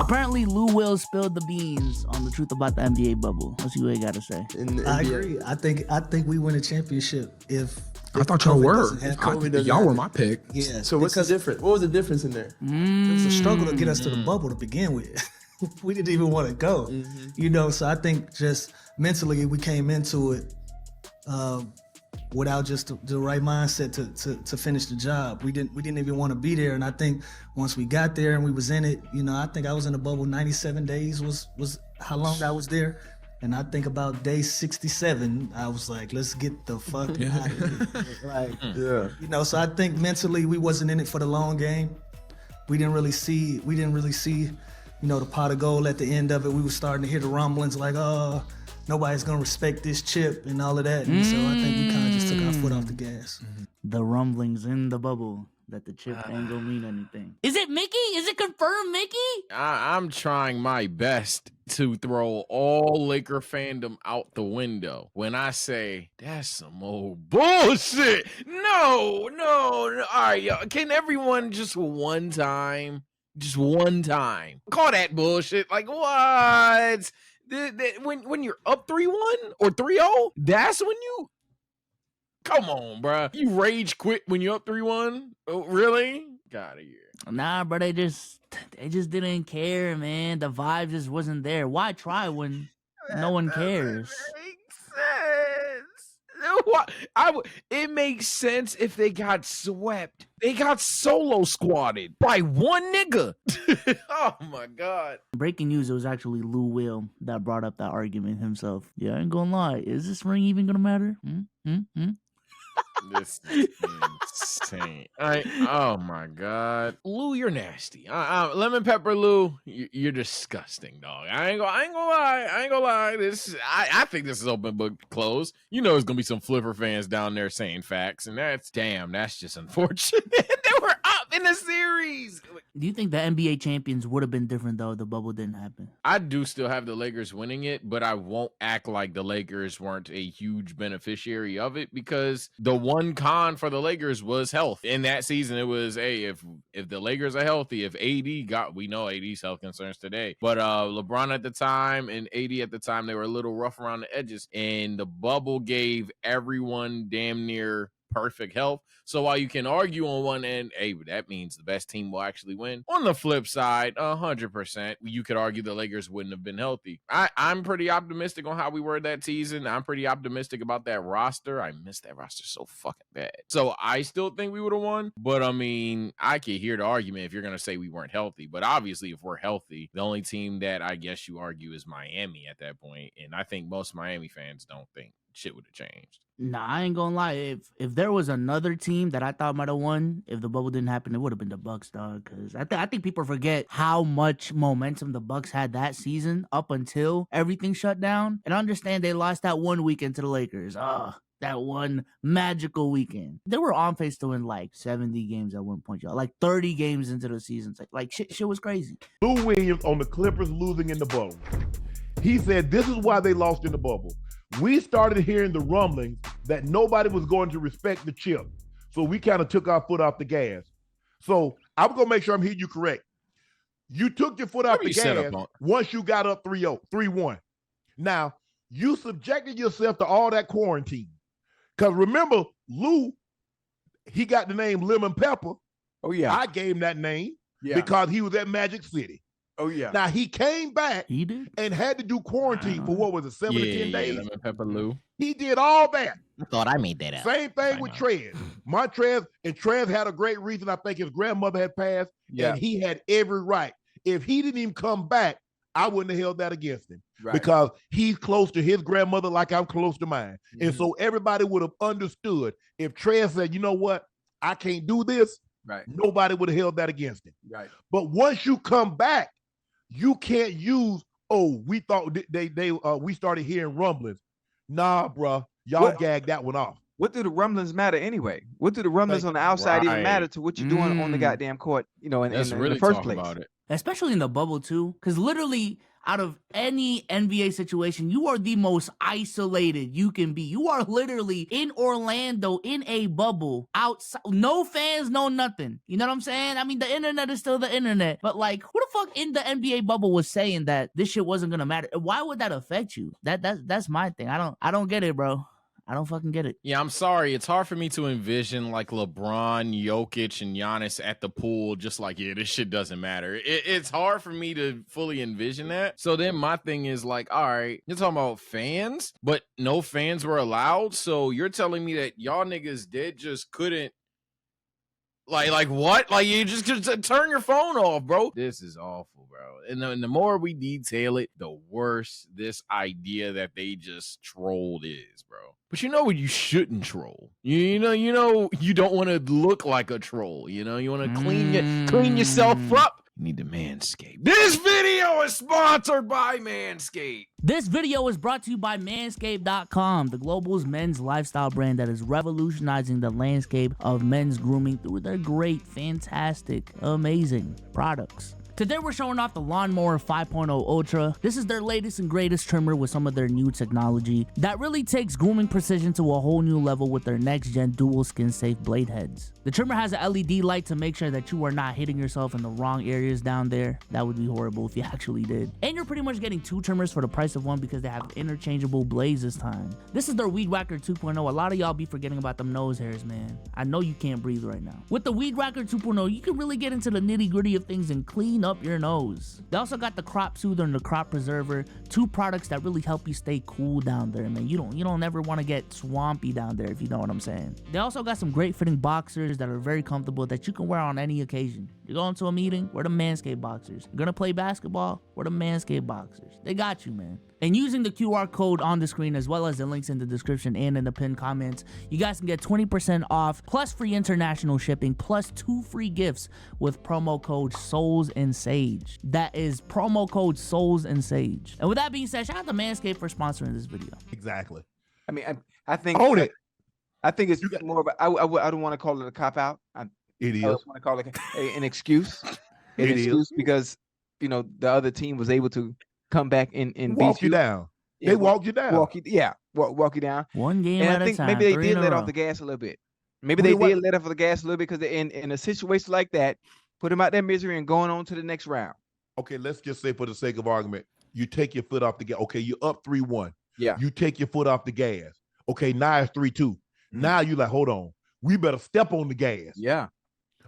Apparently, Lou Will spilled the beans on the truth about the NBA bubble. Let's see what he got to say. I agree. I think we win a championship if I thought y'all were. Y'all were my pick. Yeah. So what's the difference? What was the difference in there? It was a struggle to get us to the bubble to begin with. We didn't even want to go. You know, so I think just mentally we came into it without just the right mindset to finish the job. We didn't even want to be there. And I think once we got there and we was in it, you know, I think I was in the bubble 97 days was how long I was there. And I think about day 67, I was like, let's get the fuck out of here. You know, so I think mentally we wasn't in it for the long game. We didn't really see, you know, the pot of gold at the end of it. We were starting to hear the rumblings like, oh, nobody's gonna respect this chip and all of that. And so I think we kind of just took our foot off the gas. The rumblings in the bubble that the chip ain't gonna mean anything. Is it Mickey? Is it confirmed Mickey? I'm trying my best to throw all Laker fandom out the window when I say that's some old bullshit. No. All right, yo, can everyone just one time call that bullshit? Like what? When you're up 3-1 or 3-0, that's when you come on, bro. You rage quit when you're up 3-1? Oh, really? Got out of here. Nah, bro, they just didn't care, man. The vibe just wasn't there. Why try when no one cares? Makes sense. It makes sense if they got swept. They got solo squatted by one nigga. Oh my God. Breaking news, it was actually Lou Will that brought up that argument himself. Yeah, I ain't gonna lie. Is this ring even gonna matter? This is insane. Oh my God, Lou, you're nasty. Lemon pepper Lou, you're disgusting, dog. I ain't gonna lie. I think this is open book closed. You know, there's gonna be some Flipper fans down there saying facts, and that's just unfortunate. They were up in the series. Do you think the NBA champions would have been different though if the bubble didn't happen? I do still have the Lakers winning it, but I won't act like the Lakers weren't a huge beneficiary of it, because the one con for the Lakers was health. In that season, it was, hey, if the Lakers are healthy, if AD we know AD's health concerns today, but LeBron at the time and AD at the time, they were a little rough around the edges, and the bubble gave everyone damn near perfect health. So while you can argue on one end, hey, that means the best team will actually win. On the flip side, 100%, you could argue the Lakers wouldn't have been healthy. I'm pretty optimistic on how we were that season. I'm pretty optimistic about that roster. I miss that roster so fucking bad. So I still think we would have won. But I mean, I could hear the argument if you're going to say we weren't healthy. But obviously, if we're healthy, the only team that I guess you argue is Miami at that point. And I think most Miami fans don't think shit would have changed. Nah, I ain't gonna lie. If there was another team that I thought might have won, if the bubble didn't happen, it would have been the Bucks, dog. Because I think people forget how much momentum the Bucks had that season up until everything shut down. And I understand they lost that one weekend to the Lakers. That one magical weekend. They were on pace to win like 70 games at one point, y'all. Like 30 games into the season. Like shit was crazy. Lou Williams on the Clippers losing in the bubble. He said this is why they lost in the bubble. We started hearing the rumblings that nobody was going to respect the chip. So we kind of took our foot off the gas. So I'm going to make sure I'm hearing you correct. You took your foot off the gas once you got up 3-0, 3-1. Now, you subjected yourself to all that quarantine. Because remember, Lou, he got the name Lemon Pepper. Oh, yeah. I gave him that name because he was at Magic City. Oh, yeah. Now, he came back and had to do quarantine for, what was it, 7 to 10 days? Lemon Pepper Lou. He did all that. I thought I made that up. Same thing with Trez. Montrez, and Trez had a great reason. I think his grandmother had passed, and he had every right. If he didn't even come back, I wouldn't have held that against him because he's close to his grandmother like I'm close to mine. And so everybody would have understood if Trez said, you know what, I can't do this, nobody would have held that against him. Right. But once you come back, you can't use, we thought we started hearing rumblings. Nah, bro, y'all gagged that one off. What do the rumblings matter anyway? What do the rumblings on the outside even matter to what you're doing on the goddamn court, you know, in the first place? especially in the bubble too, because literally out of any NBA situation, you are the most isolated you can be. You are literally in Orlando in a bubble, outside, no fans, no nothing. You know what I'm saying? I mean, the internet is still the internet, but like, who the fuck in the NBA bubble was saying that this shit wasn't gonna matter? Why would that affect you? That's my thing. I don't get it, bro. I don't fucking get it. Yeah, I'm sorry. It's hard for me to envision like LeBron, Jokic, and Giannis at the pool just like, yeah, this shit doesn't matter. It's hard for me to fully envision that. So then my thing is like, all right, you're talking about fans, but no fans were allowed. So you're telling me that y'all niggas just couldn't like what? Like you just could turn your phone off, bro. This is awful, bro. And the more we detail it, the worse this idea that they just trolled is, bro. But you know what you shouldn't troll. You know you don't want to look like a troll. You know, you want to clean yourself up. You need to manscape. This video is sponsored by Manscaped. This video is brought to you by Manscaped.com, the global's men's lifestyle brand that is revolutionizing the landscape of men's grooming through their great, fantastic, amazing products. Today we're showing off the Lawnmower 5.0 Ultra. This is their latest and greatest trimmer with some of their new technology that really takes grooming precision to a whole new level with their next gen dual skin safe blade heads. The trimmer has a LED light to make sure that you are not hitting yourself in the wrong areas down there. That would be horrible if you actually did. And you're pretty much getting two trimmers for the price of one because they have interchangeable blades this time. This is their Weed Whacker 2.0. A lot of y'all be forgetting about them nose hairs, man. I know you can't breathe right now. With the Weed Whacker 2.0, you can really get into the nitty gritty of things and clean up your nose. They also got the Crop Soother and the Crop Preserver, two products that really help you stay cool down there, man. You don't ever want to get swampy down there, if you know what I'm saying. They also got some great fitting boxers that are very comfortable that you can wear on any occasion. You're going to a meeting, wear the Manscaped boxers. You're gonna play basketball, wear the Manscaped boxers. They got you, man. And using the QR code on the screen as well as the links in the description and in the pinned comments, you guys can get 20% off plus free international shipping plus 2 free gifts with promo code Souls and Sage. That is promo code Souls and Sage. And with that being said, shout out to Manscaped for sponsoring this video. Exactly. I mean, I think Own it. I think it's more of a, I don't want to call it a cop out. It is. I want to call it an excuse. An It excuse is. because the other team was able to come back and Walk beat you down. Yeah, They walked you down. walk you down. One game And at I a think time. maybe they 3 did in a let row. off the gas a little bit. Maybe Well, they what- did let off the gas a little bit because in a situation like that, put them out their misery and going on to the next round. Okay, let's just say for the sake of argument, you take your foot off the gas. Okay, you're up 3-1. Yeah. You take your foot off the gas. Okay, now it's 3-2. Now you're like, hold on. We better step on the gas. Yeah.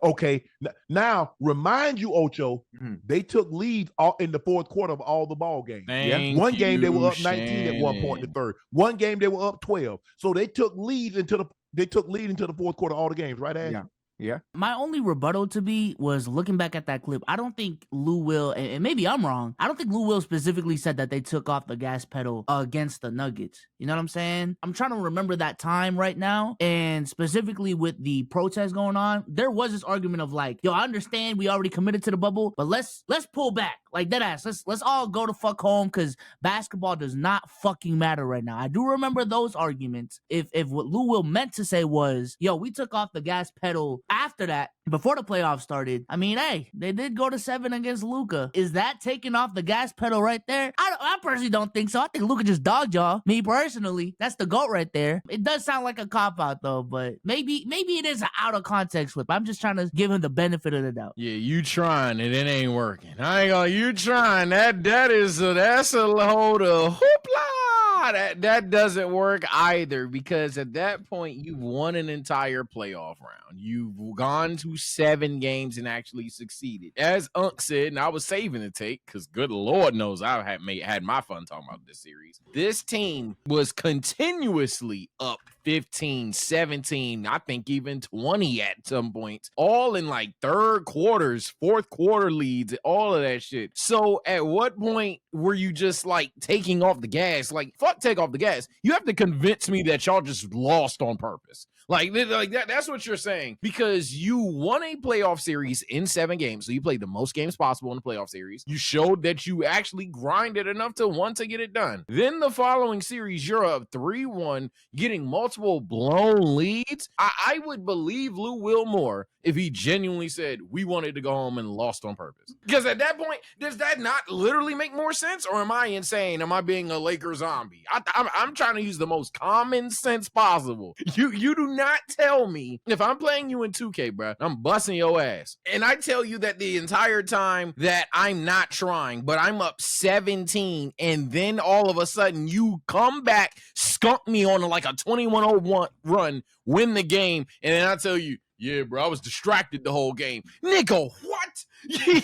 Okay, now remind you, Ocho, they took leads all in the fourth quarter of all the ball games. Thank One game they you, were up 19 at one point in the third. One game they were up 12. So they took lead into the fourth quarter of all the games, right, Ash? Yeah. Yeah. My only rebuttal to be was looking back at that clip. I don't think Lou Will, and maybe I'm wrong, I don't think Lou Will specifically said that they took off the gas pedal against the Nuggets. You know what I'm saying? I'm trying to remember that time right now. And specifically with the protest going on, there was this argument of like, yo, I understand we already committed to the bubble, but let's pull back. Like dead ass. Let's all go to fuck home because basketball does not fucking matter right now. I do remember those arguments. If what Lou Will meant to say was, yo, we took off the gas pedal after that, before the playoffs started, I mean, hey, they did go to 7 against Luka. Is that taking off the gas pedal right there? I personally don't think so. I think Luka just dogged y'all. Me personally, that's the GOAT right there. It does sound like a cop-out though, but maybe it is an out of context flip. I'm just trying to give him the benefit of the doubt. Yeah, you trying and it ain't working. I ain't gonna, you trying. That's a load of hoopla. That doesn't work either because at that point you've won an entire playoff round. You've gone to 7 games and actually succeeded. As Unc said, and I was saving the take because good Lord knows I had my fun talking about this series. This team was continuously up 15, 17, I think even 20 at some points, all in like third quarters, fourth quarter leads, all of that shit. So at what point were you just like taking off the gas? Like, fuck take off the gas. You have to convince me that y'all just lost on purpose. Like that's what you're saying, because you won a playoff series in 7 games. So you played the most games possible in the playoff series. You showed that you actually grinded enough to want to get it done. Then the following series, you're up 3-1, getting multiple blown leads. I would believe Lou Will more if he genuinely said we wanted to go home and lost on purpose. Because at that point, does that not literally make more sense? Or am I insane? Am I being a Laker zombie? I'm trying to use the most common sense possible. You do not tell me, if I'm playing you in 2K, bro, I'm busting your ass, and I tell you that the entire time that I'm not trying, but I'm up 17, and then all of a sudden you come back, skunk me on like a 21-0 run, win the game, and then I tell you, yeah, bro, I was distracted the whole game. Nigga, what?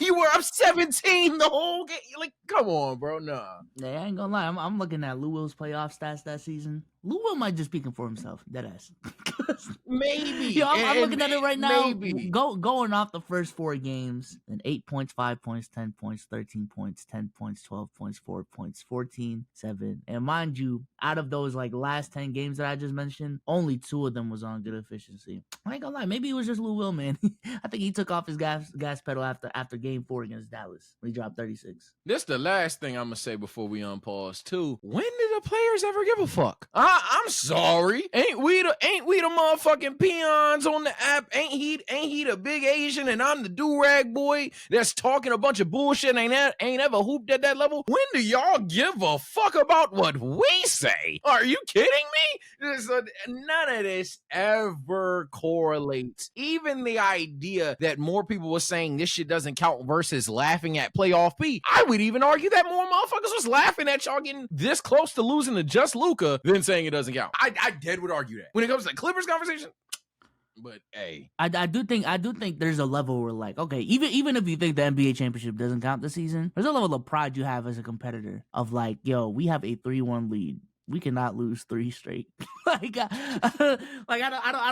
You were up 17 the whole game? Like, come on, bro. Nah. Yeah, I ain't gonna lie. I'm looking at Lou Will's playoff stats that season. Lou Will might just speaking for himself. Deadass. Maybe. Yo, I'm looking at it right now. Maybe. Going off the first 4 games, and 8 points, 5 points, 10 points, 13 points, 10 points, 12 points, 4 points, 14, 7. And mind you, out of those like last 10 games that I just mentioned, only 2 of them was on good efficiency. I ain't gonna lie. Maybe it was just Lou Will, man. I think he took off his gas pedal after game 4 against Dallas when he dropped 36. This the last thing I'm gonna say before we unpause too. When did the players ever give a fuck? I'm sorry. Ain't we the motherfucking peons on the app? Ain't he the big Asian and I'm the do-rag boy that's talking a bunch of bullshit and ain't ever hooped at that level? When do y'all give a fuck about what we say? Are you kidding me? None of this ever correlates. Even the idea that more people were saying this shit doesn't count versus laughing at playoff P. I would even argue that more motherfuckers was laughing at y'all getting this close to losing to just Luka than saying it doesn't count. I dead would argue that when it comes to the Clippers conversation. But hey, I do think there's a level where, like, okay, even if you think the NBA championship doesn't count this season, there's a level of pride you have as a competitor of like, yo, we have a 3-1 lead. We cannot lose 3 straight. I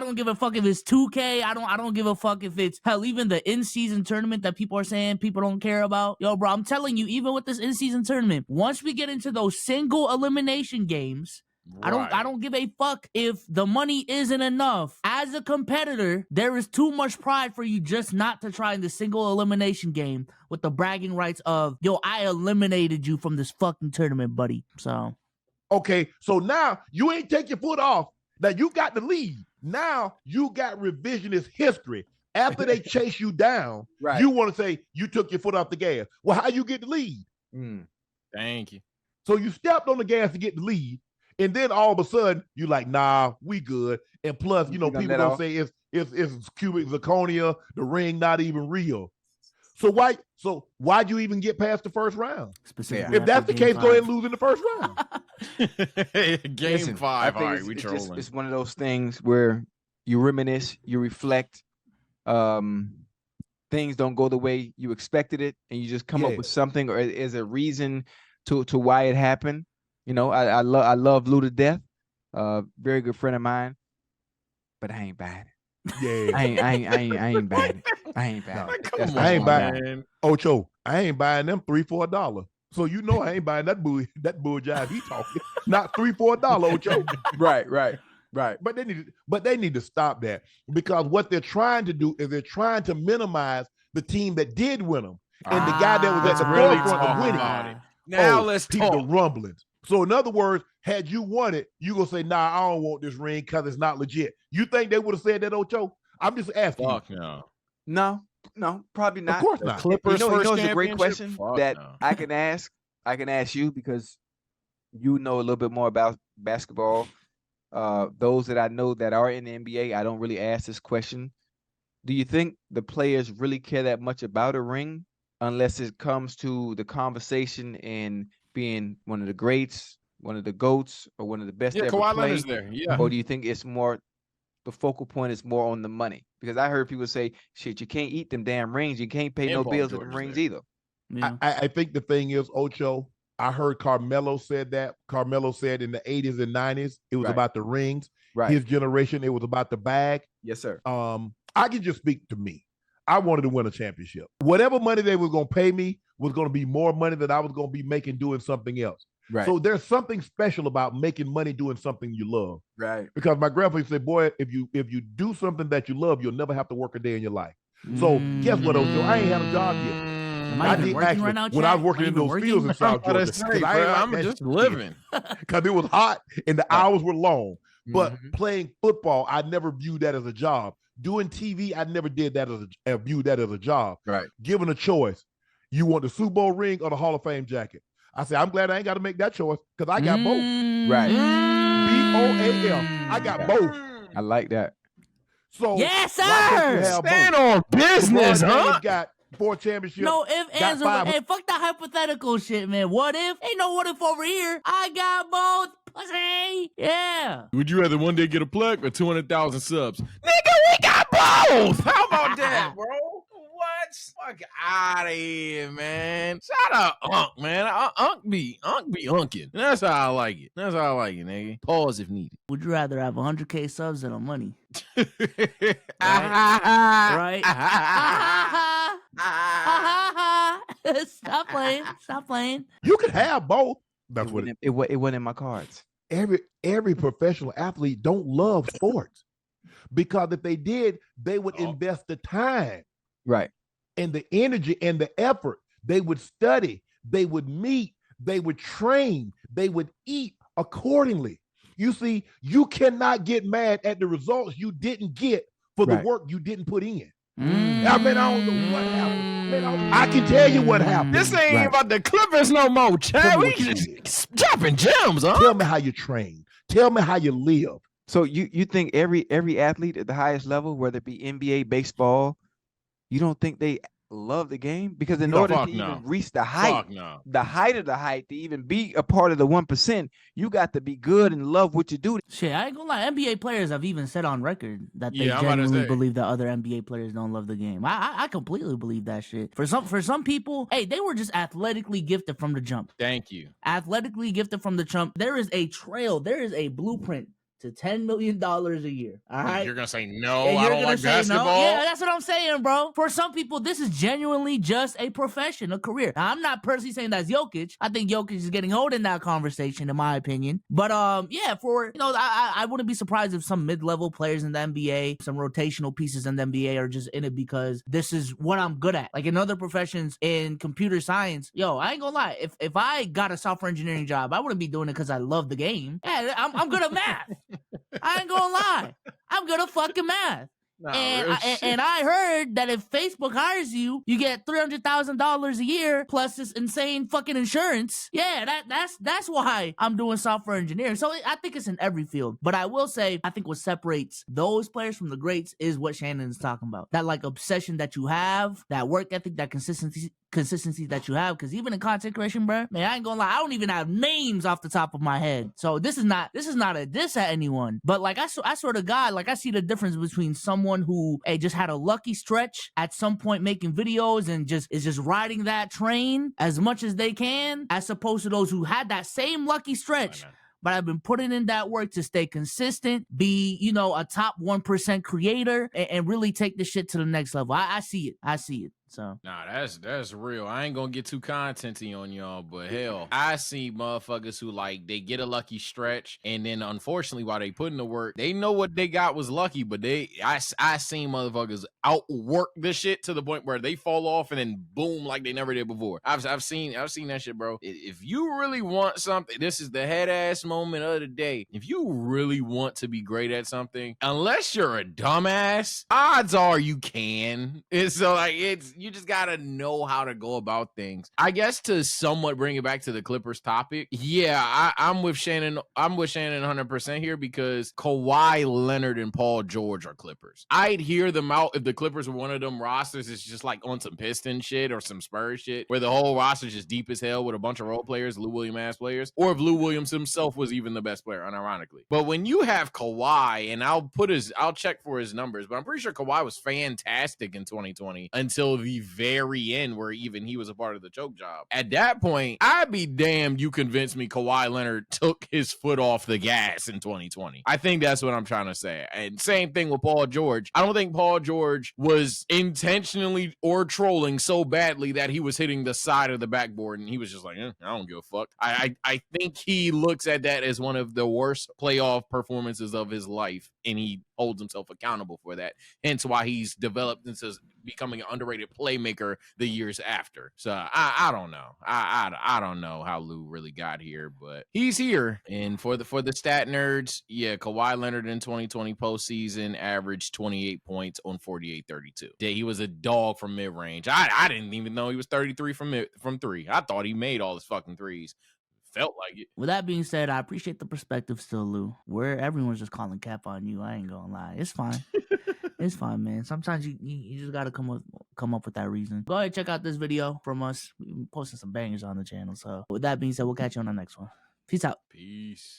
don't give a fuck if it's 2K. I don't give a fuck if it's hell, even the in-season tournament that people are saying people don't care about. Yo, bro, I'm telling you, even with this in-season tournament, once we get into those single elimination games, right. I don't give a fuck if the money isn't enough. As a competitor, there is too much pride for you just not to try in the single elimination game with the bragging rights of, yo, I eliminated you from this fucking tournament, buddy. So okay, so now you ain't take your foot off. Now you got the lead. Now you got revisionist history. After they chase you down, right. You want to say you took your foot off the gas. Well, how you get the lead? Thank you. So you stepped on the gas to get the lead, and then all of a sudden you like, nah, we good. And plus, you know, people gonna say it's cubic zirconia, the ring not even real. So why'd you even get past the first round? If that's the case, go ahead and lose in the first round. Game 5. All right, we trolling. It's one of those things where you reminisce, you reflect. Things don't go the way you expected it, and you just come up with something, or as a reason to why it happened. You know, I love Lou to death. Very good friend of mine, but I ain't buying it. Yeah, I ain't buying it. I ain't buying it. I ain't buying Ocho. I ain't buying them $3 for $1. So you know I ain't buying that bull jive he talking. Not $3 for $1, Ocho. Right. But they need to stop that, because what they're trying to do is they're trying to minimize the team that did win them and the guy that was at the forefront of winning. About it. Now let's talk. The rumblings. So in other words, had you won it, you gonna say, nah, I don't want this ring because it's not legit. You think they would have said that, Ocho? I'm just asking. Fuck you. No, probably not. Of course not. Clippers you know it's a championship? great question that I can ask you, because you know a little bit more about basketball. Those that I know that are in the NBA, I don't really ask this question. Do you think the players really care that much about a ring unless it comes to the conversation and being one of the greats, one of the GOATs, or one of the best ever Kawhi played? Leonard's there. Yeah. Or do you think it's more, the focal point is more on the money? Because I heard people say, shit, you can't eat them damn rings. You can't pay no bills with them rings either. yeah. I think the thing is, Ocho, I heard Carmelo said that. Carmelo said in the 80s and 90s, it was about the rings. Right. His generation, it was about the bag. Yes, sir. I can just speak to me. I wanted to win a championship. Whatever money they were going to pay me was going to be more money than I was going to be making doing something else. Right. So there's something special about making money doing something you love. Right. Because my grandfather said, boy, if you do something that you love, you'll never have to work a day in your life. So guess what, Ocho? I ain't had a job yet. Am I even working right now, when I was working in those fields in South Georgia. I'm just living. Because it was hot and the hours were long. But playing football, I never viewed that as a job. Doing TV, I never did that viewed that as a job. Right. Given a choice, you want the Super Bowl ring or the Hall of Fame jacket? I said, I'm glad I ain't got to make that choice because I got both. Right. BOAL. I got both. I like that. So yes, sir. Stand on business, huh? Got 4 championships. No if, ands, or hey, fuck that hypothetical shit, man. What if? Ain't no what if over here. I got both. Pussy. Yeah. Would you rather one day get a plaque or 200,000 subs? Nigga, we got both. How about that, bro? What? Fuck out of here, man. Shout out Unc, man. Unc be unking. That's how I like it. That's how I like it, nigga. Pause if needed. Would you rather have 100K subs than money? Right? Stop playing. Stop playing. You could have both. That's what it wasn't in my cards. Every professional athlete don't love sports because if they did, they would invest the time, right, and the energy and the effort. They would study, they would meet, they would train, they would eat accordingly. You see, you cannot get mad at the results you didn't get for the work you didn't put in. I mean, I don't know what happened. Man, I can tell you what happened. This ain't about the Clippers no more, Chad. We just dropping gems, huh? Tell me how you train. Tell me how you live. So you think every athlete at the highest level, whether it be NBA, baseball, you don't think they love the game? Because in order to even reach the height, the height of the height, to even be a part of the 1%, you got to be good and love what you do. Shit, I ain't gonna lie. NBA players have even said on record that they genuinely believe that other NBA players don't love the game. I completely believe that shit. For some people, hey, they were just athletically gifted from the jump. Thank you. Athletically gifted from the jump. There is a trail. There is a blueprint to $10 million a year. All right. You're gonna say no. I don't like basketball. No? Yeah, that's what I'm saying, bro. For some people, this is genuinely just a profession, a career. Now, I'm not personally saying that's Jokic. I think Jokic is getting old in that conversation, in my opinion. But yeah, I wouldn't be surprised if some mid-level players in the NBA, some rotational pieces in the NBA, are just in it because this is what I'm good at. Like in other professions, in computer science, I ain't gonna lie. If I got a software engineering job, I wouldn't be doing it because I love the game. Yeah, I'm good at math. I ain't gonna lie. I'm good at fucking math. And I heard that if Facebook hires you, you get $300,000 a year plus this insane fucking insurance. Yeah, that's why I'm doing software engineering. So I think it's in every field. But I will say, I think what separates those players from the greats is what Shannon is talking about. That like obsession that you have, that work ethic, that consistency that you have. Because even in content creation, bro, man, I ain't gonna lie, I don't even have names off the top of my head. So this is not a diss at anyone. But like I swear to God, like I see the difference between someone who just had a lucky stretch at some point making videos and is just riding that train as much as they can, as opposed to those who had that same lucky stretch. But I've been putting in that work to stay consistent, be, a top 1% creator, and really take this shit to the next level. I see it. So nah, that's real. I ain't gonna get too contenty on y'all, but hell, I see motherfuckers who like they get a lucky stretch, and then unfortunately, while they put in the work, they know what they got was lucky, but I seen motherfuckers outwork this shit to the point where they fall off and then boom, like they never did before. I've seen that shit, bro. If you really want something, this is the head ass moment of the day. If you really want to be great at something, unless you're a dumbass, odds are you can. And so like you just gotta know how to go about things. I guess to somewhat bring it back to the Clippers topic, yeah, I'm with Shannon. I'm with Shannon 100% here because Kawhi Leonard and Paul George are Clippers. I'd hear them out if the Clippers were one of them rosters. It's just like on some Piston shit or some Spurs shit, where the whole roster's just deep as hell with a bunch of role players, Lou Williams ass players, or if Lou Williams himself was even the best player, unironically. But when you have Kawhi, and I'll check for his numbers, but I'm pretty sure Kawhi was fantastic in 2020 until the very end where even he was a part of the choke job. At that point, I'd be damned you convinced me Kawhi Leonard took his foot off the gas in 2020. I think that's what I'm trying to say. And same thing with Paul George. I don't think Paul George was intentionally or trolling so badly that he was hitting the side of the backboard and he was just like, I don't give a fuck. I think he looks at that as one of the worst playoff performances of his life, and he holds himself accountable for that. Hence why he's developed into becoming an underrated playmaker the years after. So I don't know. I don't know how Lou really got here, but he's here. And for the stat nerds, yeah, Kawhi Leonard in 2020 postseason averaged 28 points on 48-32. Yeah, he was a dog from mid range. I didn't even know he was 33 from three. I thought he made all his fucking threes. Felt like it. With that being said, I appreciate the perspective still, Lou. Where everyone's just calling cap on you. I ain't gonna lie. It's fine. It's fine, man. Sometimes you just gotta come up with that reason. Go ahead, check out this video from us. We've been posting some bangers on the channel. So with that being said, we'll catch you on the next one. Peace out. Peace.